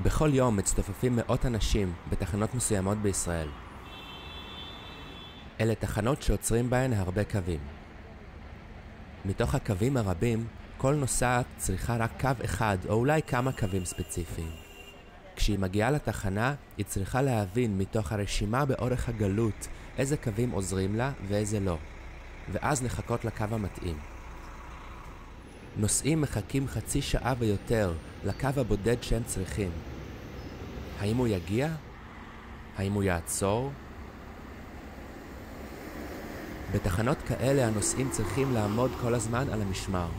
בכל יום מצטופפים מאות אנשים בתחנות מסוימות בישראל. אלה תחנות שעוצרים בהן הרבה קווים. מתוך הקווים הרבים, כל נוסעת צריכה רק קו אחד או אולי כמה קווים ספציפיים. כשהיא מגיעה לתחנה, היא צריכה להבין מתוך הרשימה באורך הגלות איזה קווים עוזרים לה ואיזה לא, ואז לחכות לקו המתאים. נוסעים מחכים חצי שעה ויותר לקו הבודד שהם צריכים. האם הוא יגיע? האם הוא יעצור? בתחנות כאלה הנוסעים צריכים לעמוד כל הזמן על המשמר.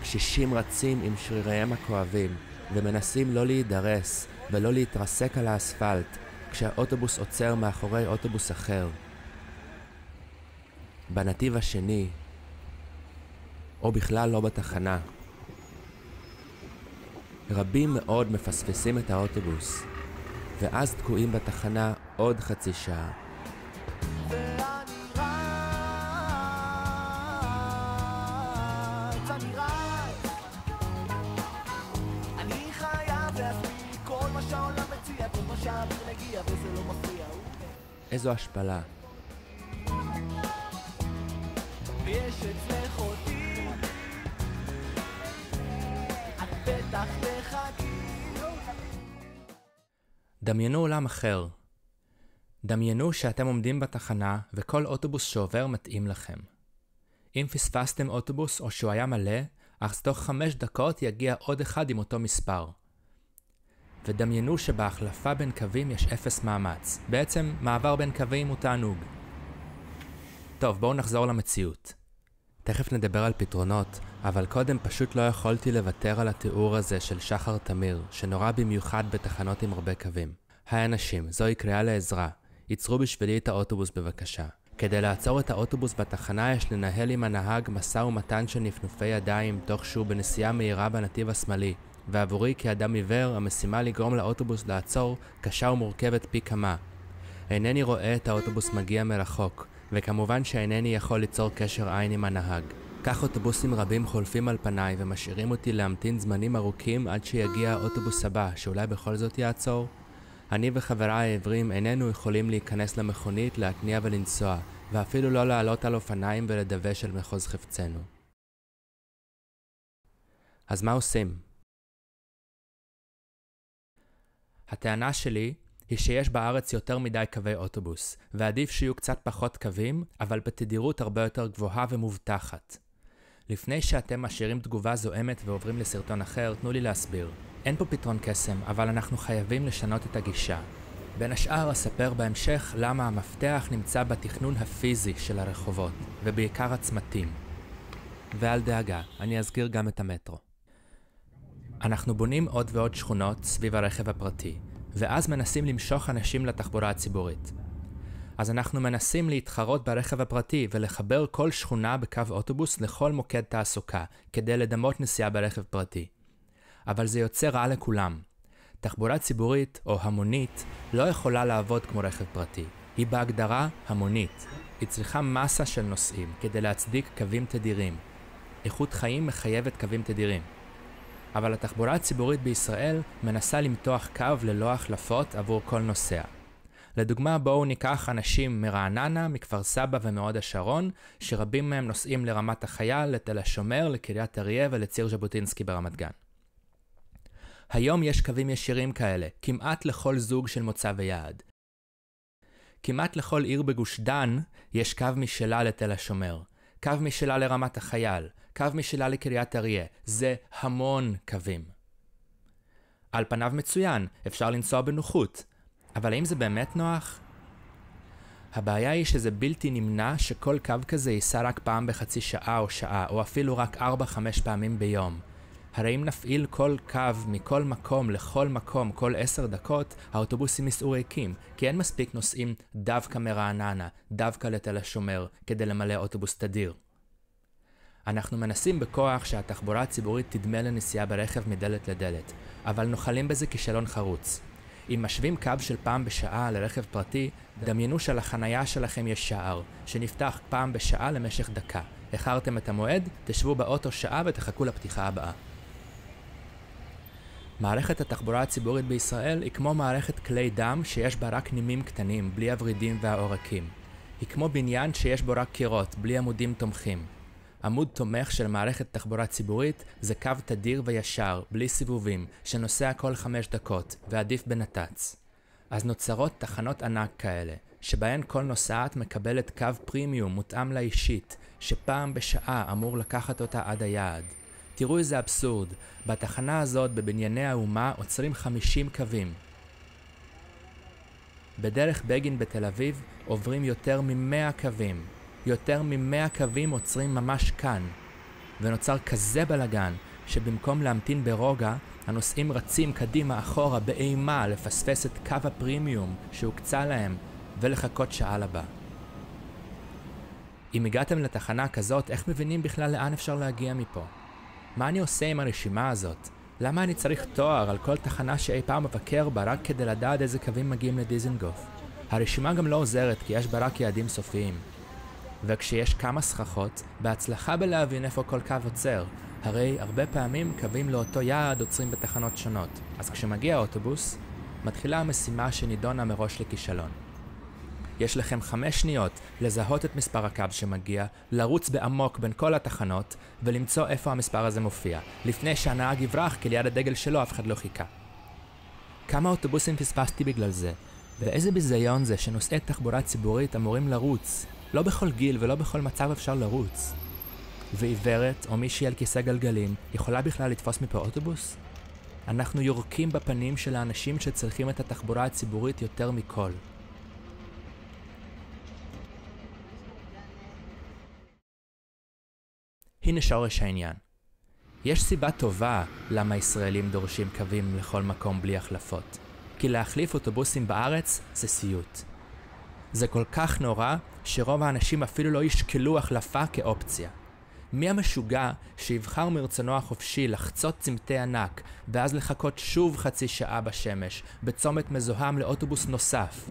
קשישים רצים עם שריריהם הכואבים ומנסים לא להידרס ולא להתרסק על האספלט כשהאוטובוס עוצר מאחורי אוטובוס אחר. בנתיב השני, או בכלל לא בתחנה. רבים מאוד מפספסים את האוטובוס, ואז תקועים בתחנה עוד חצי שעה. אני חייב להספיק כל מה שהעולם מציע, כל מה שהאוויר מגיע וזה לא מפריע. איזו השפלה. ויש אצלך אותי, את בטח תחכי. דמיינו עולם אחר. דמיינו שאתם עומדים בתחנה וכל אוטובוס שעובר מתאים לכם. אם פספסתם אוטובוס או שהוא היה מלא, אז תוך 5 דקות יגיע עוד אחד עם אותו מספר. ודמיינו שבהחלפה בין קווים יש 0 מאמץ. בעצם מעבר בין קווים הוא תענוג. טוב, בואו נחזור למציאות. תכף נדבר על פתרונות, אבל קודם פשוט לא יכולתי לוותר על התיאור הזה של שחר תמיר, שנורא במיוחד בתחנות עם הרבה קווים. היי אנשים, זוהי קריאה לעזרה. ייצרו בשבילי את האוטובוס בבקשה. כדי לעצור את האוטובוס בתחנה יש לנהל עם הנהג מסע ומתן של נפנופי ידיים תוך שהוא בנסיעה מהירה בנתיב השמאלי, ועבורי כאדם עיוור המשימה לגרום לאוטובוס לעצור קשה ומורכבת פי כמה. אינני רואה את האוטובוס מגיע מרחוק, וכמובן שאינני יכול ליצור קשר עין עם הנהג. כך אוטובוסים רבים חולפים על פניי ומשאירים אותי להמתין זמנים ארוכים עד שיגיע האוטובוס הבא, שאולי בכל זאת יעצור. אני וחבריי העברים איננו יכולים להיכנס למכונית, להתניע ולנסוע, ואפילו לא לעלות על אופניים ולדווש אל מחוז חפצנו. אז מה עושים? הטענה שלי היא שיש בארץ יותר מדי קווי אוטובוס, ועדיף שיהיו קצת פחות קווים, אבל בתדירות הרבה יותר גבוהה ומובטחת. לפני שאתם משאירים תגובה זוהמת ועוברים לסרטון אחר, תנו לי להסביר. אין פה פתרון קסם, אבל אנחנו חייבים לשנות את הגישה. בין השאר אספר בהמשך למה המפתח נמצא בתכנון הפיזי של הרחובות, ובעיקר הצמתים. ואל דאגה, אני אזכיר גם את המטרו. אנחנו בונים עוד ועוד שכונות סביב הרכב הפרטי, ואז מנסים למשוך אנשים לתחבורה הציבורית. אז אנחנו מנסים להתחרות ברכב הפרטי ולחבר כל שכונה בקו אוטובוס לכל מוקד תעסוקה, כדי לדמות נסיעה ברכב פרטי. אבל זה יוצא רע לכולם. תחבורה ציבורית או המונית לא יכולה לעבוד כמו רכב פרטי. היא בהגדרה המונית. היא צריכה מסה של נוסעים כדי להצדיק קווים תדירים. איכות חיים מחייבת קווים תדירים. אבל התחבורה הציבורית בישראל מנסה למתוח קו ללא החלפות עבור כל נוסע. לדוגמה, בואו ניקח אנשים מרעננה, מכפר סבא ומהוד השרון, שרבים מהם נוסעים לרמת החייל, לתל השומר, לקריית אריה ולציר ז'בוטינסקי ברמת גן. היום יש קווים ישירים כאלה, כמעט לכל זוג של מוצא ויעד. כמעט לכל עיר בגוש דן יש קו משלה לתל השומר, קו משלה לרמת החייל, קו משלה לקריית אריה. זה המון קווים. על פניו מצוין, אפשר לנסוע בנוחות. אבל האם זה באמת נוח? הבעיה היא שזה בלתי נמנע שכל קו כזה ייסע רק פעם בחצי שעה או שעה, או אפילו רק 4-5 פעמים ביום. הרי אם נפעיל כל קו מכל מקום לכל מקום כל 10 דקות, האוטובוסים ייסעו ריקים, כי אין מספיק נוסעים דווקא מרעננה, דווקא לתל השומר, כדי למלא אוטובוס תדיר. אנחנו מנסים בכוח שהתחבורה הציבורית תדמה לנסיעה ברכב מדלת לדלת, אבל נוחלים בזה כישלון חרוץ. אם משווים קו של פעם בשעה לרכב פרטי, דמיינו שעל החנייה שלכם יש שער, שנפתח פעם בשעה למשך דקה. איחרתם את המועד, תשבו באוטו שעה ותחכו לפתיחה הבאה. מערכת התחבורה הציבורית בישראל היא כמו מערכת כלי דם שיש בה רק נימים קטנים, בלי הורידים והעורקים. היא כמו בניין שיש בו רק קירות, בלי עמודים תומכים. עמוד תומך של מערכת תחבורה ציבורית זה קו תדיר וישר, בלי סיבובים, שנוסע כל 5 דקות, ועדיף בנת"צ. אז נוצרות תחנות ענק כאלה, שבהן כל נוסעת מקבלת קו פרימיום מותאם לה אישית, שפעם בשעה אמור לקחת אותה עד היעד. תראו איזה אבסורד, בתחנה הזאת בבנייני האומה עוצרים 50 קווים. בדרך בגין בתל אביב עוברים יותר מ-100 קווים. יותר מ-100 קווים עוצרים ממש כאן. ונוצר כזה בלגן, שבמקום להמתין ברוגע, הנוסעים רצים קדימה אחורה באימה לפספס את קו הפרימיום שהוקצה להם ולחכות שעה לבא. אם הגעתם לתחנה כזאת, איך מבינים בכלל לאן אפשר להגיע מפה? מה אני עושה עם הרשימה הזאת? למה אני צריך תואר על כל תחנה שאי פעם מבקר בה רק כדי לדעת איזה קווים מגיעים לדיזנגוף? הרשימה גם לא עוזרת כי יש בה רק יעדים סופיים. וכשיש כמה סככות, בהצלחה בלהבין איפה כל קו עוצר, הרי הרבה פעמים קווים לאותו יעד עוצרים בתחנות שונות. אז כשמגיע האוטובוס, מתחילה המשימה שנידונה מראש לכישלון. יש לכם 5 שניות לזהות את מספר הקו שמגיע, לרוץ בעמוק בין כל התחנות ולמצוא איפה המספר הזה מופיע, לפני שהנהג יברח כי ליד הדגל שלו אף אחד לא חיכה. כמה אוטובוסים פספסתי בגלל זה, ואיזה ביזיון זה שנוסעי תחבורה ציבורית אמורים לרוץ. לא בכל גיל ולא בכל מצב אפשר לרוץ. ועיוורת או מישהי על כיסא גלגלים יכולה בכלל לתפוס מפה אוטובוס? אנחנו יורקים בפנים של האנשים שצריכים את התחבורה הציבורית יותר מכל. הנה שורש העניין. יש סיבה טובה למה ישראלים דורשים קווים לכל מקום בלי החלפות. כי להחליף אוטובוסים בארץ זה סיוט. זה כל כך נורא שרוב האנשים אפילו לא ישקלו החלפה כאופציה. מי המשוגע שיבחר מרצונו החופשי לחצות צמתי ענק ואז לחכות שוב חצי שעה בשמש בצומת מזוהם לאוטובוס נוסף?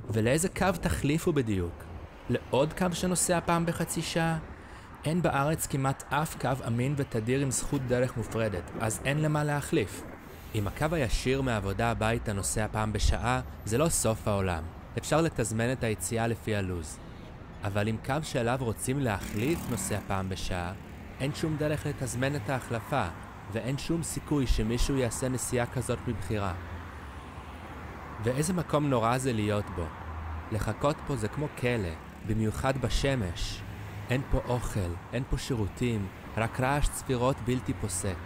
ולאיזה קו תחליפו בדיוק? לעוד קו שנוסע פעם בחצי שעה? אין בארץ כמעט אף קו אמין ותדיר עם זכות דרך מופרדת, אז אין למה להחליף. אם הקו הישיר מהעבודה הביתה נוסע פעם בשעה, זה לא סוף העולם. אפשר לתזמן את היציאה לפי הלוז. אבל אם קו שאליו רוצים להחליף נוסע פעם בשעה, אין שום דרך לתזמן את ההחלפה, ואין שום סיכוי שמישהו יעשה נסיעה כזאת מבחירה. ואיזה מקום נורא זה להיות בו. לחכות פה זה כמו כלא, במיוחד בשמש. אין פה אוכל, אין פה שירותים, רק רעש צפירות בלתי פוסק.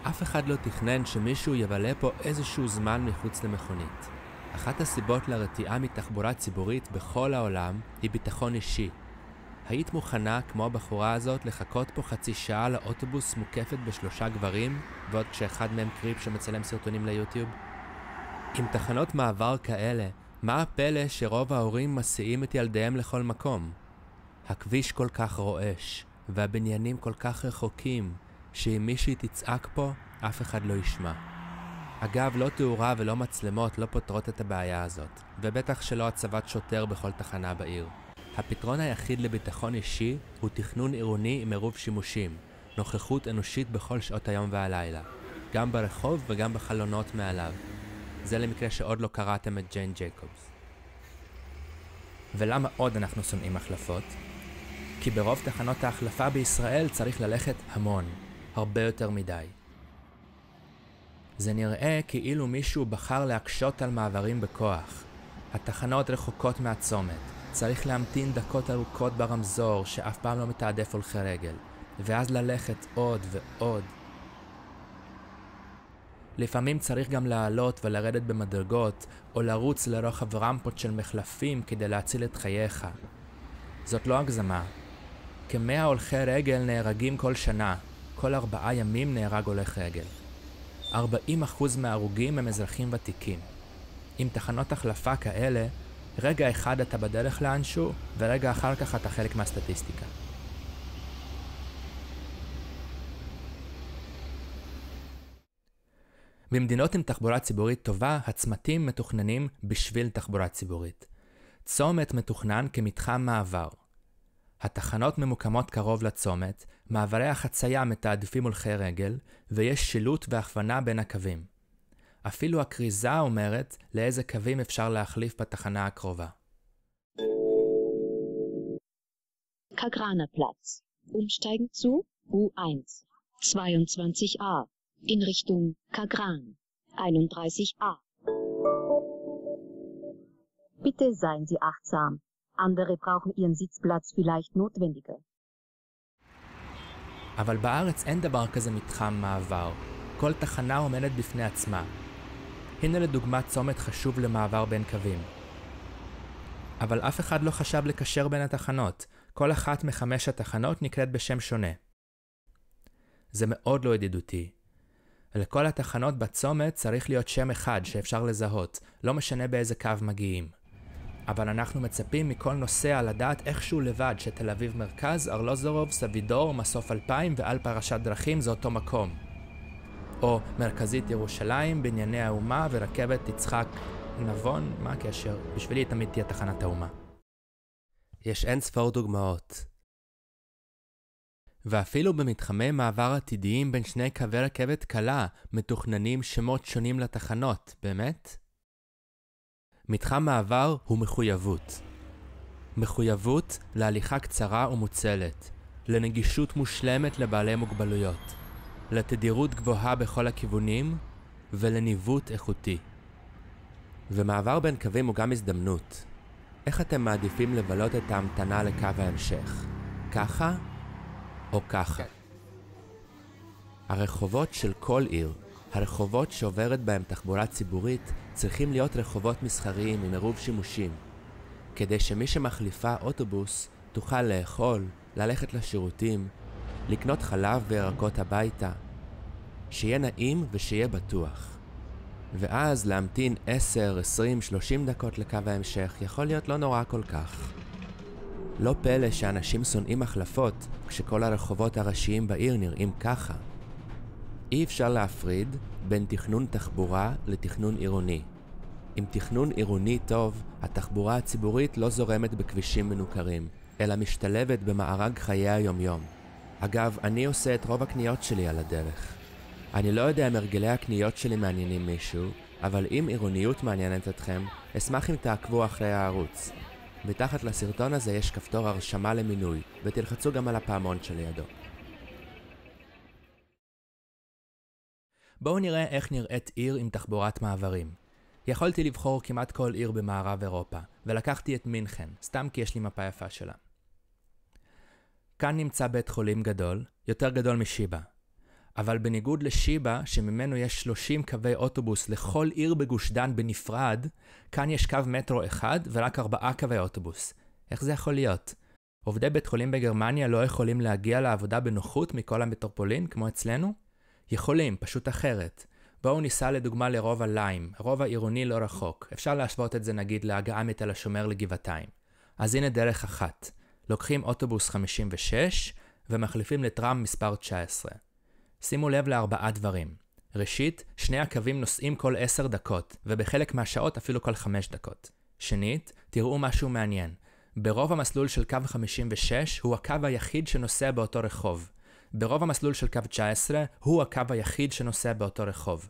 אף אחד לא תכנן שמישהו יבלה פה איזשהו זמן מחוץ למכונית. אחת הסיבות לרתיעה מתחבורה ציבורית בכל העולם היא ביטחון אישי. היית מוכנה, כמו הבחורה הזאת, לחכות פה חצי שעה לאוטובוס מוקפת ב3 גברים, ועוד כשאחד מהם קריפ שמצלם סרטונים ליוטיוב? עם תחנות מעבר כאלה, מה הפלא שרוב ההורים מסיעים את ילדיהם לכל מקום? הכביש כל כך רועש, והבניינים כל כך רחוקים, שאם מישהי תצעק פה, אף אחד לא ישמע. אגב, לא תאורה ולא מצלמות לא פותרות את הבעיה הזאת, ובטח שלא הצבת שוטר בכל תחנה בעיר. הפתרון היחיד לביטחון אישי הוא תכנון עירוני עם עירוב שימושים, נוכחות אנושית בכל שעות היום והלילה, גם ברחוב וגם בחלונות מעליו. זה למקרה שעוד לא קראתם את ג'יין ג'ייקובס. ולמה עוד אנחנו שונאים החלפות? כי ברוב תחנות ההחלפה בישראל צריך ללכת המון, הרבה יותר מדי. זה נראה כאילו מישהו בחר להקשות על מעברים בכוח. התחנות רחוקות מהצומת, צריך להמתין דקות ארוכות ברמזור שאף פעם לא מתעדף הולכי רגל, ואז ללכת עוד ועוד. לפעמים צריך גם לעלות ולרדת במדרגות, או לרוץ לרוחב רמפות של מחלפים כדי להציל את חייך. זאת לא הגזמה. כ100 הולכי רגל נהרגים כל שנה, כל 4 ימים נהרג הולך רגל. 40% מההרוגים הם אזרחים ותיקים. עם תחנות החלפה כאלה, רגע אחד אתה בדרך לאנשהו, ורגע אחר כך אתה חלק מהסטטיסטיקה. במדינות עם תחבורה ציבורית טובה, הצמתים מתוכננים בשביל תחבורה ציבורית. צומת מתוכנן כמתחם מעבר. התחנות ממוקמות קרוב לצומת, מעברי החצייה מתעדפים הולכי רגל, ויש שילוט והכוונה בין הקווים. אפילו הכריזה אומרת לאיזה קווים אפשר להחליף בתחנה הקרובה. Kagranerplatz. Umsteigen zu U1 22a in Richtung Kagran 31a. Bitte seien Sie achtsam. Andere brauchen Ihren Sitzplatz vielleicht notwendiger. אבל בארץ אין דבר כזה מתחם מעבר. כל תחנה עומדת בפני עצמה. הנה לדוגמה צומת חשוב למעבר בין קווים. אבל אף אחד לא חשב לקשר בין התחנות. כל אחת מ5 התחנות נקראת בשם שונה. זה מאוד לא ידידותי. לכל התחנות בצומת צריך להיות שם אחד שאפשר לזהות, לא משנה באיזה קו מגיעים. אבל אנחנו מצפים מכל נוסע לדעת איכשהו לבד שתל אביב מרכז, ארלוזורוב, סבידור, מסוף 2000 ועל פרשת דרכים זה אותו מקום. או מרכזית ירושלים, בנייני האומה ורכבת יצחק נבון, מה הקשר? בשבילי תמיד תהיה תחנת האומה. יש אין ספור דוגמאות. ואפילו במתחמי מעבר עתידיים בין שני קווי רכבת קלה מתוכננים שמות שונים לתחנות, באמת? מתחם מעבר הוא מחויבות. מחויבות להליכה קצרה ומוצלת, לנגישות מושלמת לבעלי מוגבלויות, לתדירות גבוהה בכל הכיוונים ולניווט איכותי. ומעבר בין קווים הוא גם הזדמנות. איך אתם מעדיפים לבלות את ההמתנה לקו ההמשך? ככה או ככה? הרחובות של כל עיר, הרחובות שעוברת בהם תחבורה ציבורית, צריכים להיות רחובות מסחריים עם עירוב שימושים, כדי שמי שמחליפה אוטובוס תוכל לאכול, ללכת לשירותים, לקנות חלב וירקות הביתה, שיהיה נעים ושיהיה בטוח. ואז להמתין 10, 20, 30 דקות לקו ההמשך יכול להיות לא נורא כל כך. לא פלא שאנשים שונאים החלפות כשכל הרחובות הראשיים בעיר נראים ככה. אי אפשר להפריד בין תכנון תחבורה לתכנון עירוני. עם תכנון עירוני טוב, התחבורה הציבורית לא זורמת בכבישים מנוכרים, אלא משתלבת במארג חיי היומיום. אגב, אני עושה את רוב הקניות שלי על הדרך. אני לא יודע אם הרגלי הקניות שלי מעניינים מישהו, אבל אם עירוניות מעניינת אתכם, אשמח אם תעקבו אחרי הערוץ. מתחת לסרטון הזה יש כפתור הרשמה למינוי, ותלחצו גם על הפעמון שלידו. בואו נראה איך נראית עיר עם תחבורת מעברים. יכולתי לבחור כמעט כל עיר במערב אירופה, ולקחתי את מינכן, סתם כי יש לי מפה יפה שלה. כאן נמצא בית חולים גדול, יותר גדול משיבה. אבל בניגוד לשיבה, שממנו יש 30 קווי אוטובוס לכל עיר בגוש דן בנפרד, כאן יש קו מטרו אחד ורק 4 קווי אוטובוס. איך זה יכול להיות? עובדי בית חולים בגרמניה לא יכולים להגיע לעבודה בנוחות מכל המטרופולין כמו אצלנו? יכולים, פשוט אחרת. בואו ניסע לדוגמה לרובע ליים, רובע עירוני לא רחוק. אפשר להשוות את זה נגיד להגעה מתל השומר לגבעתיים. אז הנה דרך אחת. לוקחים אוטובוס 56 ומחליפים לטרם מספר 19. שימו לב ל4 דברים. ראשית, שני הקווים נוסעים כל 10 דקות, ובחלק מהשעות אפילו כל 5 דקות. שנית, תראו משהו מעניין. ברוב המסלול של קו 56 הוא הקו היחיד שנוסע באותו רחוב. ברוב המסלול של קו 19 הוא הקו היחיד שנוסע באותו רחוב.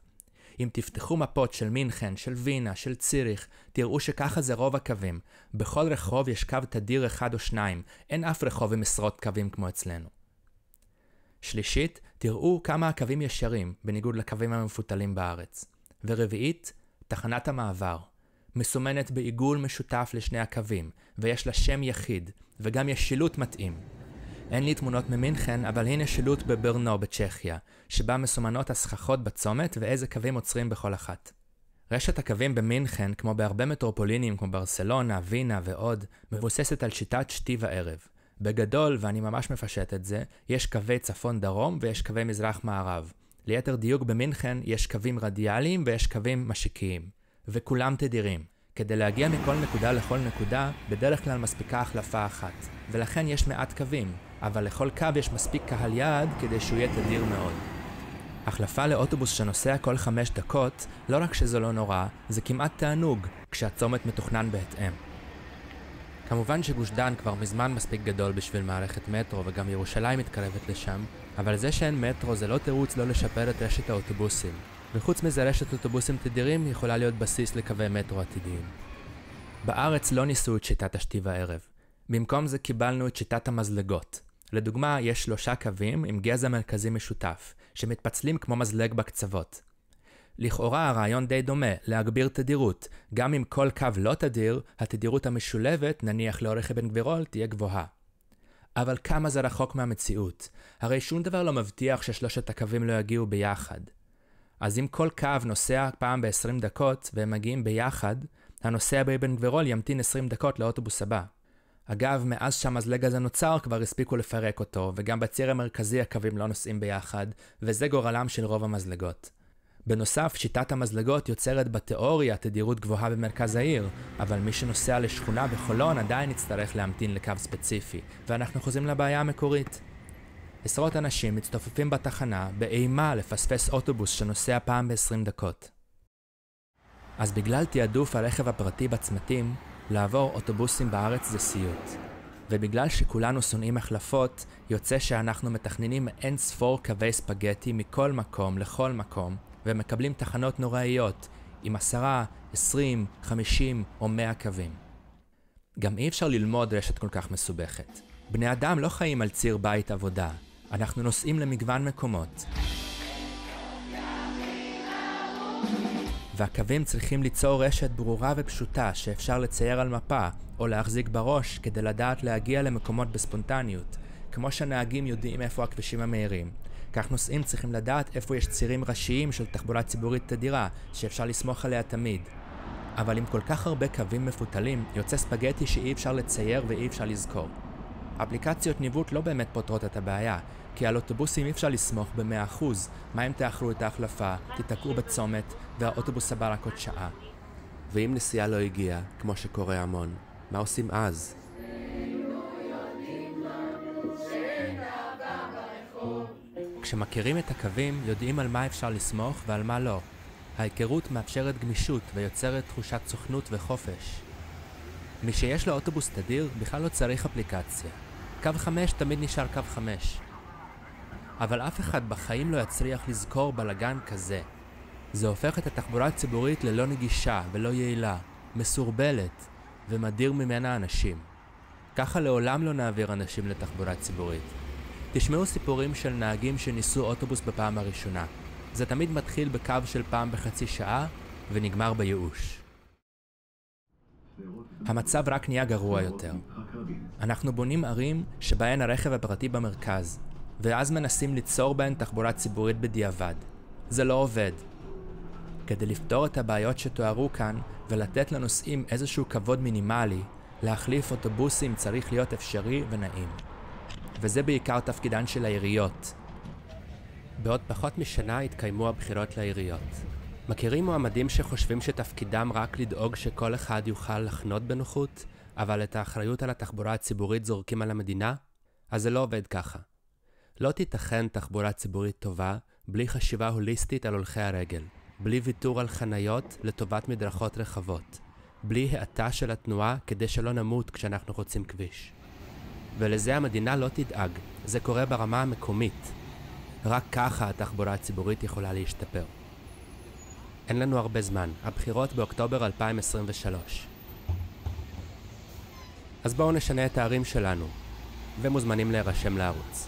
אם תפתחו מפות של מינכן, של וינה, של ציריך, תראו שככה זה רוב הקווים. בכל רחוב יש קו תדיר 1 או 2, אין אף רחוב עם עשרות קווים כמו אצלנו. שלישית, תראו כמה הקווים ישרים, בניגוד לקווים המפותלים בארץ. ורביעית, תחנת המעבר. מסומנת בעיגול משותף לשני הקווים, ויש לה שם יחיד, וגם יש שילוט מתאים. אין לי תמונות ממינכן, אבל הנה שילוט בברנו בצ'כיה, שבה מסומנות הסככות בצומת ואיזה קווים עוצרים בכל אחת. רשת הקווים במינכן, כמו בהרבה מטרופולינים כמו ברסלונה, וינה ועוד, מבוססת על שיטת שתי וערב. בגדול, ואני ממש מפשט את זה, יש קווי צפון-דרום ויש קווי מזרח-מערב. ליתר דיוק במינכן יש קווים רדיאליים ויש קווים משיקיים. וכולם תדירים. כדי להגיע מכל נקודה לכל נקודה, בדרך כלל מספיקה החלפה אחת. ולכן יש מעט קווים, אבל לכל קו יש מספיק קהל יעד כדי שהוא יהיה תדיר מאוד. החלפה לאוטובוס שנוסע כל 5 דקות, לא רק שזה לא נורא, זה כמעט תענוג כשהצומת מתוכנן בהתאם. כמובן שגוש דן כבר מזמן מספיק גדול בשביל מערכת מטרו, וגם ירושלים מתקרבת לשם, אבל זה שאין מטרו זה לא תירוץ לא לשפר את רשת האוטובוסים. וחוץ מזה רשת אוטובוסים תדירים יכולה להיות בסיס לקווי מטרו עתידיים. בארץ לא ניסו את שיטת השתי הערב. במקום זה קיבלנו את שיטת המזלגות. לדוגמה, יש 3 קווים עם גזע מרכזי משותף, שמתפצלים כמו מזלג בקצוות. לכאורה הרעיון די דומה, להגביר תדירות. גם אם כל קו לא תדיר, התדירות המשולבת, נניח לאורך אבן גבירול, תהיה גבוהה. אבל כמה זה רחוק מהמציאות? הרי שום דבר לא מבטיח ששלושת הקווים לא יגיעו ביחד. אז אם כל קו נוסע פעם ב-20 דקות והם מגיעים ביחד, הנוסע באבן גבירול ימתין 20 דקות לאוטובוס הבא. אגב, מאז שהמזלג הזה נוצר כבר הספיקו לפרק אותו, וגם בציר המרכזי הקווים לא נוסעים ביחד, וזה גורלם של רוב המזלגות. בנוסף, שיטת המזלגות יוצרת בתיאוריה תדירות גבוהה במרכז העיר, אבל מי שנוסע לשכונה בחולון עדיין יצטרך להמתין לקו ספציפי, ואנחנו חוזרים לבעיה המקורית. עשרות אנשים מצטופפים בתחנה באימה לפספס אוטובוס שנוסע פעם ב-20 דקות. אז בגלל תיעדוף הרכב הפרטי בצמתים, לעבור אוטובוסים בארץ זה סיוט. ובגלל שכולנו שונאים החלפות, יוצא שאנחנו מתכננים אין ספור קווי ספגטי מכל מקום לכל מקום, ומקבלים תחנות נוראיות עם 10, 20, 50 או 100 קווים. גם אי אפשר ללמוד רשת כל כך מסובכת. בני אדם לא חיים על ציר בית עבודה, אנחנו נוסעים למגוון מקומות. והקווים צריכים ליצור רשת ברורה ופשוטה שאפשר לצייר על מפה או להחזיק בראש כדי לדעת להגיע למקומות בספונטניות, כמו שהנהגים יודעים איפה הכבישים המהירים. כך נוסעים צריכים לדעת איפה יש צירים ראשיים של תחבורה ציבורית תדירה שאפשר לסמוך עליה תמיד. אבל עם כל כך הרבה קווים מפותלים, יוצא ספגטי שאי אפשר לצייר ואי אפשר לזכור. אפליקציות ניווט לא באמת פותרות את הבעיה, כי על אוטובוסים אי אפשר לסמוך ב-100%. מה אם תאחרו את ההחלפה, תתקעו בצומת, והאוטובוס הבא רק עוד שעה? ואם נסיעה לא הגיעה, כמו שקורה המון, מה עושים אז? כשמכירים את הקווים, יודעים על מה אפשר לסמוך ועל מה לא. ההיכרות מאפשרת גמישות ויוצרת תחושת סוכנות וחופש. מי שיש לו אוטובוס תדיר בכלל לא צריך אפליקציה. קו 5 תמיד נשאר קו 5. אבל אף אחד בחיים לא יצליח לזכור בלגן כזה. זה הופך את התחבורה הציבורית ללא נגישה ולא יעילה, מסורבלת, ומדיר ממנה אנשים. ככה לעולם לא נעביר אנשים לתחבורה ציבורית. תשמעו סיפורים של נהגים שניסו אוטובוס בפעם הראשונה. זה תמיד מתחיל בקו של פעם בחצי שעה ונגמר בייאוש. המצב רק נהיה גרוע יותר. אנחנו בונים ערים שבהן הרכב הפרטי במרכז, ואז מנסים ליצור בהן תחבורה ציבורית בדיעבד. זה לא עובד. כדי לפתור את הבעיות שתוארו כאן ולתת לנוסעים איזשהו כבוד מינימלי, להחליף אוטובוסים צריך להיות אפשרי ונעים. וזה בעיקר תפקידן של העיריות. בעוד פחות משנה התקיימו הבחירות לעיריות. מכירים מועמדים שחושבים שתפקידם רק לדאוג שכל אחד יוכל לחנות בנוחות, אבל את האחריות על התחבורה הציבורית זורקים על המדינה? אז זה לא עובד ככה. לא תיתכן תחבורה ציבורית טובה בלי חשיבה הוליסטית על הולכי הרגל, בלי ויתור על חניות לטובת מדרכות רחבות, בלי האטה של התנועה כדי שלא נמות כשאנחנו חוצים כביש. ולזה המדינה לא תדאג, זה קורה ברמה המקומית. רק ככה התחבורה הציבורית יכולה להשתפר. אין לנו הרבה זמן, הבחירות באוקטובר 2023. אז בואו נשנה את הערים שלנו, ומוזמנים להירשם לערוץ.